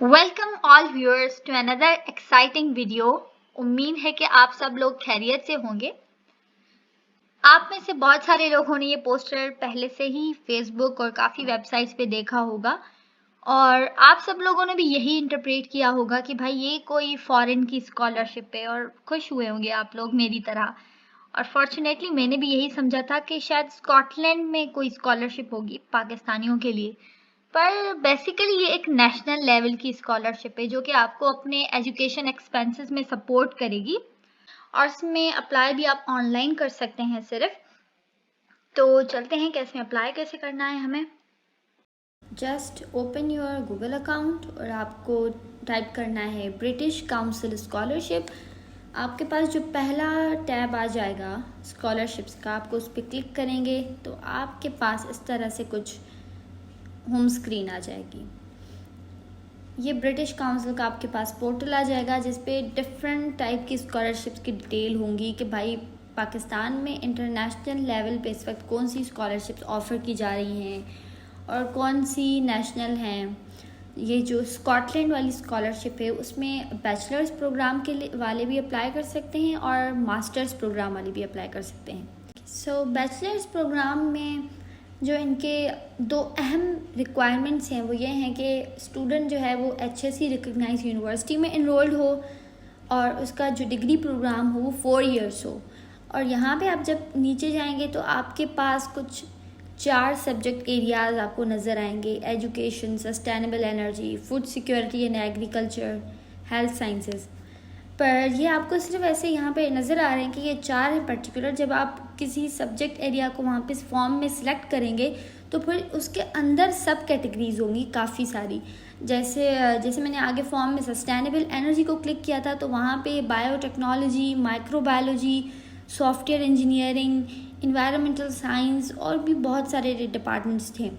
Welcome all viewers to another exciting video. उम्मीद है कि आप सब लोग खैरियत से होंगे। आप में से बहुत सारे लोगों ने ये पोस्टर पहले से ही फेसबुक और काफ़ी वेबसाइट्स पे देखा होगा और आप सब लोगों ने भी यही इंटरप्रेट किया होगा कि भाई ये कोई फॉरेन की स्कॉलरशिप है और खुश हुए होंगे आप लोग मेरी तरह। और फॉर्चुनेटली मैंने भी यही समझा था कि शायद स्कॉटलैंड में कोई स्कॉलरशिप होगी पाकिस्तानियों के लिए, पर बेसिकली ये एक नेशनल लेवल की स्कॉलरशिप है जो कि आपको अपने एजुकेशन एक्सपेंसेस में सपोर्ट करेगी और इसमें अप्लाई भी आप ऑनलाइन कर सकते हैं सिर्फ। तो चलते हैं कैसे अप्लाई कैसे करना है हमें। Just open your Google account और आपको टाइप करना है ब्रिटिश काउंसिल स्कॉलरशिप। आपके पास जो पहला टैब आ जाएगा स्कॉलरशिप्स का, आपको उस पर क्लिक करेंगे तो आपके पास इस तरह से कुछ होम स्क्रीन आ जाएगी। ये ब्रिटिश काउंसिल का आपके पास पोर्टल आ जाएगा जिस पे डिफरेंट टाइप की स्कॉलरशिप्स की डिटेल होंगी कि भाई पाकिस्तान में इंटरनेशनल लेवल पे इस वक्त कौन सी स्कॉलरशिप्स ऑफ़र की जा रही हैं और कौन सी नेशनल हैं। ये जो स्कॉटलैंड वाली स्कॉलरशिप है उसमें बैचलर्स प्रोग्राम के लिए वाले भी अप्लाई कर सकते हैं और मास्टर्स प्रोग्राम वाले भी अप्लाई कर सकते हैं। सो बैचलर्स प्रोग्राम में जो इनके दो अहम रिक्वायरमेंट्स हैं वो ये हैं कि स्टूडेंट जो है वो HSC रिकग्नाइज यूनिवर्सिटी में इनरोल्ड हो और उसका जो डिग्री प्रोग्राम हो वो 4 इयर्स हो। और यहाँ पे आप जब नीचे जाएंगे तो आपके पास कुछ 4 सब्जेक्ट एरियाज़ आपको नज़र आएंगे: education, sustainable energy, food security and agriculture, health sciences. पर ये आपको सिर्फ ऐसे यहाँ पे नज़र आ रहे हैं कि ये 4 हैं पर्टिकुलर। जब आप किसी सब्जेक्ट एरिया को वहाँ पे इस फॉर्म में सिलेक्ट करेंगे तो फिर उसके अंदर सब कैटेगरीज होंगी काफ़ी सारी। जैसे मैंने आगे फॉर्म में सस्टेनेबल एनर्जी को क्लिक किया था तो वहाँ पे biotechnology, microbiology, software engineering, environmental science और भी बहुत सारे डिपार्टमेंट्स थे।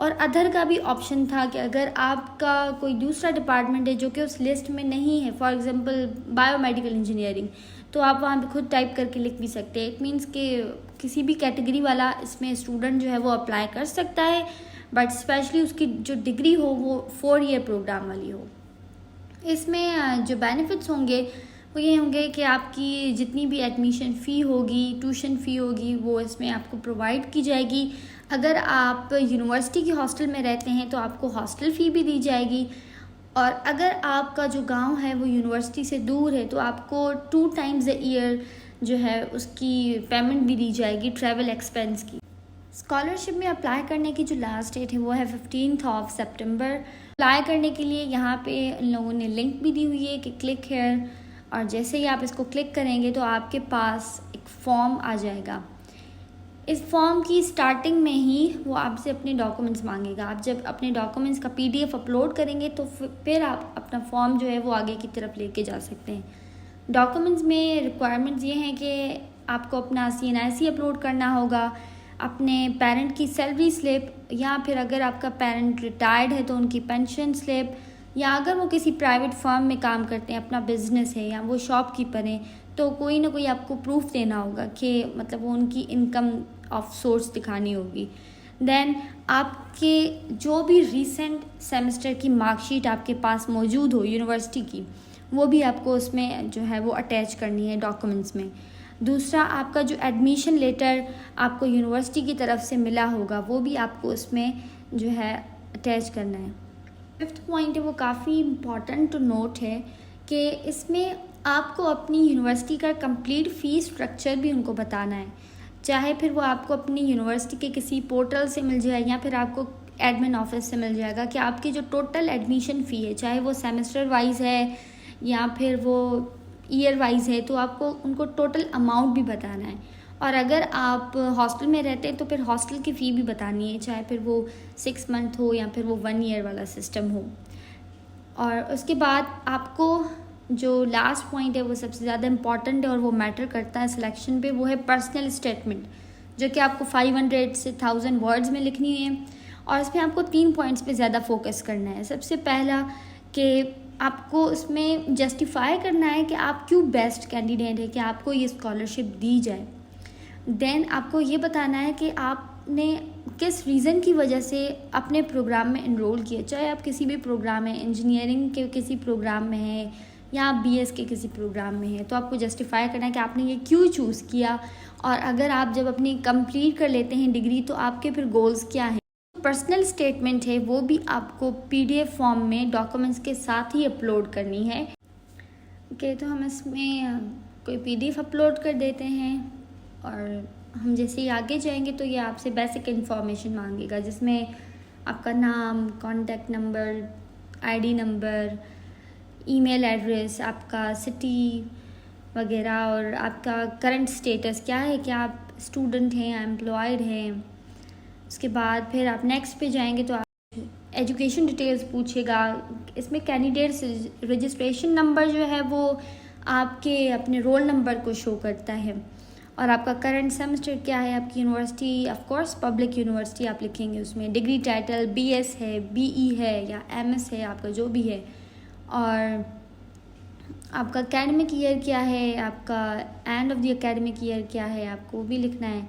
और अदर का भी ऑप्शन था कि अगर आपका कोई दूसरा डिपार्टमेंट है जो कि उस लिस्ट में नहीं है, फॉर एग्जांपल बायोमेडिकल इंजीनियरिंग, तो आप वहाँ पे खुद टाइप करके लिख भी सकते हैं। इट मीन्स कि किसी भी कैटेगरी वाला इसमें स्टूडेंट जो है वो अप्लाई कर सकता है, बट स्पेशली उसकी जो डिग्री हो वो 4 ईयर प्रोग्राम वाली हो। इसमें जो बेनिफिट्स होंगे वो ये होंगे कि आपकी जितनी भी एडमिशन फ़ी होगी, ट्यूशन फ़ी होगी, वो इसमें आपको प्रोवाइड की जाएगी। अगर आप यूनिवर्सिटी की हॉस्टल में रहते हैं तो आपको हॉस्टल फ़ी भी दी जाएगी। और अगर आपका जो गांव है वो यूनिवर्सिटी से दूर है तो आपको 2 टाइम्स अ ईयर जो है उसकी पेमेंट भी दी जाएगी ट्रैवल एक्सपेंस की। स्कॉलरशिप में अप्लाई करने की जो लास्ट डेट है वो है 15 सितंबर। अप्लाई करने के लिए यहाँ पे इन लोगों ने लिंक भी दी हुई है कि क्लिक हेयर, और जैसे ही आप इसको क्लिक करेंगे तो आपके पास एक फॉर्म आ जाएगा। इस फॉर्म की स्टार्टिंग में ही वो आपसे अपने डॉक्यूमेंट्स मांगेगा। आप जब अपने डॉक्यूमेंट्स का PDF अपलोड करेंगे तो फिर आप अपना फॉर्म जो है वो आगे की तरफ लेके जा सकते हैं। डॉक्यूमेंट्स में रिक्वायरमेंट्स ये हैं कि आपको अपना CNIC अपलोड करना होगा, अपने पेरेंट की सैलरी स्लिप, या फिर अगर आपका पेरेंट रिटायर्ड है तो उनकी पेंशन स्लिप, या अगर वो किसी प्राइवेट फर्म में काम करते हैं, अपना बिजनेस है या वो शॉपकीपर हैं, तो कोई ना कोई आपको प्रूफ देना होगा कि मतलब वो उनकी इनकम ऑफ सोर्स दिखानी होगी। देन आपके जो भी रीसेंट सेमेस्टर की मार्कशीट आपके पास मौजूद हो यूनिवर्सिटी की, वो भी आपको उसमें जो है वो अटैच करनी है डॉक्यूमेंट्स में। दूसरा, आपका जो एडमिशन लेटर आपको यूनिवर्सिटी की तरफ से मिला होगा वो भी आपको उसमें जो है अटैच करना है। 5th पॉइंट है वो काफ़ी इम्पॉर्टेंट टू नोट है कि इसमें आपको अपनी यूनिवर्सिटी का कंप्लीट फ़ीस स्ट्रक्चर भी उनको बताना है। चाहे फिर वो आपको अपनी यूनिवर्सिटी के किसी पोर्टल से मिल जाए या फिर आपको एडमिन ऑफिस से मिल जाएगा कि आपकी जो टोटल एडमिशन फ़ी है, चाहे वो सेमेस्टर वाइज है या फिर वो ईयर वाइज है, तो आपको उनको टोटल अमाउंट भी बताना है। और अगर आप हॉस्टल में रहते हैं तो फिर हॉस्टल की फ़ी भी बतानी है, चाहे फिर वो 6 मंथ हो या फिर वो 1 ईयर वाला सिस्टम हो। और उसके बाद आपको जो लास्ट पॉइंट है वो सबसे ज़्यादा इम्पॉर्टेंट है और वो मैटर करता है सिलेक्शन पे, वो है पर्सनल स्टेटमेंट, जो कि आपको 500 से 1000 वर्ड्स में लिखनी है। और इसमें आपको 3 पॉइंट्स पे ज़्यादा फोकस करना है। सबसे पहला कि आपको उसमें जस्टिफाई करना है कि आप क्यों बेस्ट कैंडिडेट है कि आपको ये स्कॉलरशिप दी जाए। देन आपको ये बताना है कि आप आपने किस रीज़न की वजह से अपने प्रोग्राम में इनरोल किया, चाहे आप किसी भी प्रोग्राम में, इंजीनियरिंग के किसी प्रोग्राम में है या आप बीएस के किसी प्रोग्राम में है, तो आपको जस्टिफाई करना है कि आपने ये क्यों चूज़ किया। और अगर आप जब अपनी कंप्लीट कर लेते हैं डिग्री तो आपके फिर गोल्स क्या हैं। पर्सनल स्टेटमेंट है वो भी आपको पीडीएफ फॉर्म में डॉक्यूमेंट्स के साथ ही अपलोड करनी है। ओके, तो हम इसमें कोई पीडीएफ अपलोड कर देते हैं और हम जैसे ही आगे जाएंगे तो ये आपसे बेसिक इन्फॉर्मेशन मांगेगा, जिसमें आपका नाम, contact number, ID number, email address, आपका सिटी वगैरह और आपका करंट स्टेटस क्या है, क्या आप स्टूडेंट हैं या एम्प्लॉयड हैं। उसके बाद फिर आप नेक्स्ट पे जाएंगे तो आप एजुकेशन डिटेल्स पूछेगा। इसमें कैंडिडेट्स रजिस्ट्रेशन नंबर जो है वो आपके अपने रोल नंबर को शो करता है। और आपका करंट सेमेस्टर क्या है, आपकी university, of course public university आप लिखेंगे उसमें, डिग्री टाइटल बीएस है, बीई है या एमएस है, आपका जो भी है। और आपका एकेडमिक ईयर क्या है, आपका end of the academic year क्या है, आपको वो भी लिखना है।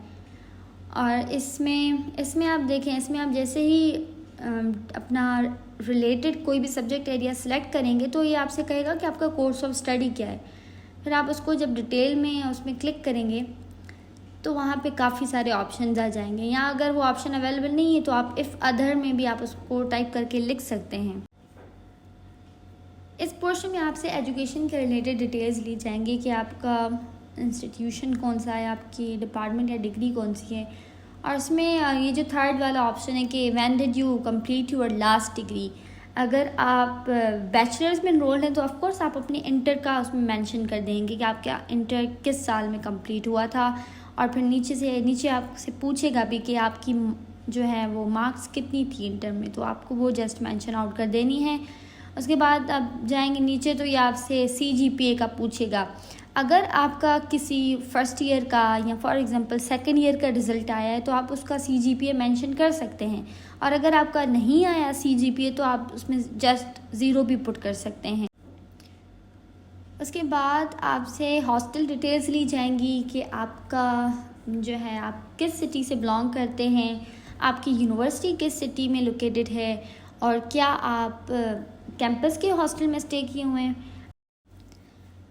और इसमें आप देखें, इसमें आप जैसे ही अपना रिलेटेड कोई भी सब्जेक्ट एरिया सेलेक्ट करेंगे तो ये आपसे कहेगा कि आपका कोर्स ऑफ स्टडी क्या है। फिर आप उसको जब डिटेल में उसमें क्लिक करेंगे तो वहाँ पे काफ़ी सारे ऑप्शन आ जाएंगे, या अगर वो ऑप्शन अवेलेबल नहीं है तो आप इफ़ अदर में भी आप उसको टाइप करके लिख सकते हैं। इस पोर्शन में आपसे एजुकेशन के रिलेटेड डिटेल्स ली जाएंगी कि आपका इंस्टीट्यूशन कौन सा है, आपकी डिपार्टमेंट या डिग्री कौन सी है। और उसमें ये जो थर्ड वाला ऑप्शन है कि when did you complete your last degree, अगर आप बैचलर्स में इनरोल्ड हैं तो ऑफ कोर्स आप अपने इंटर का उसमें मेंशन कर देंगे कि आपका इंटर किस साल में कंप्लीट हुआ था। और फिर नीचे आपसे पूछेगा भी कि आपकी जो है वो मार्क्स कितनी थी इंटर में, तो आपको वो जस्ट मेंशन आउट कर देनी है। उसके बाद आप जाएंगे नीचे तो ये आपसे सीजीपीए का पूछेगा। अगर आपका किसी फर्स्ट ईयर का या फॉर एग्जांपल सेकंड ईयर का रिज़ल्ट आया है तो आप उसका सीजीपीए मेंशन कर सकते हैं। और अगर आपका नहीं आया सीजीपीए तो आप उसमें जस्ट 0 भी पुट कर सकते हैं। उसके बाद आपसे हॉस्टल डिटेल्स ली जाएंगी कि आपका जो है आप किस सिटी से बिलोंग करते हैं, आपकी यूनिवर्सिटी किस सिटी में लोकेटेड है और क्या आप कैंपस के हॉस्टल में स्टे किए हुए हैं।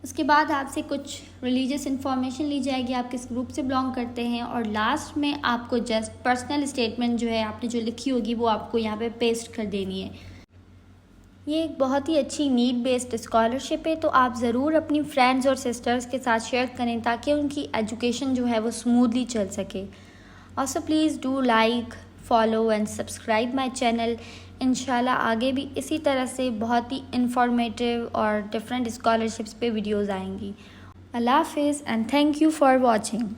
उसके बाद आपसे कुछ रिलीजियस इन्फॉर्मेशन ली जाएगी, आप किस ग्रुप से बिलोंग करते हैं। और लास्ट में आपको जस्ट पर्सनल स्टेटमेंट जो है आपने जो लिखी होगी वो आपको यहाँ पे पेस्ट कर देनी है। ये एक बहुत ही अच्छी नीड बेस्ड स्कॉलरशिप है, तो आप ज़रूर अपनी फ्रेंड्स और सिस्टर्स के साथ शेयर करें ताकि उनकी एजुकेशन जो है वो स्मूथली चल सके। Also please do like, follow and subscribe my channel. इंशाल्लाह आगे भी इसी तरह से बहुत ही इंफॉर्मेटिव और डिफरेंट स्कॉलरशिप्स पे वीडियोज़ आएंगी। अल्लाह हाफिज़ and thank you for watching.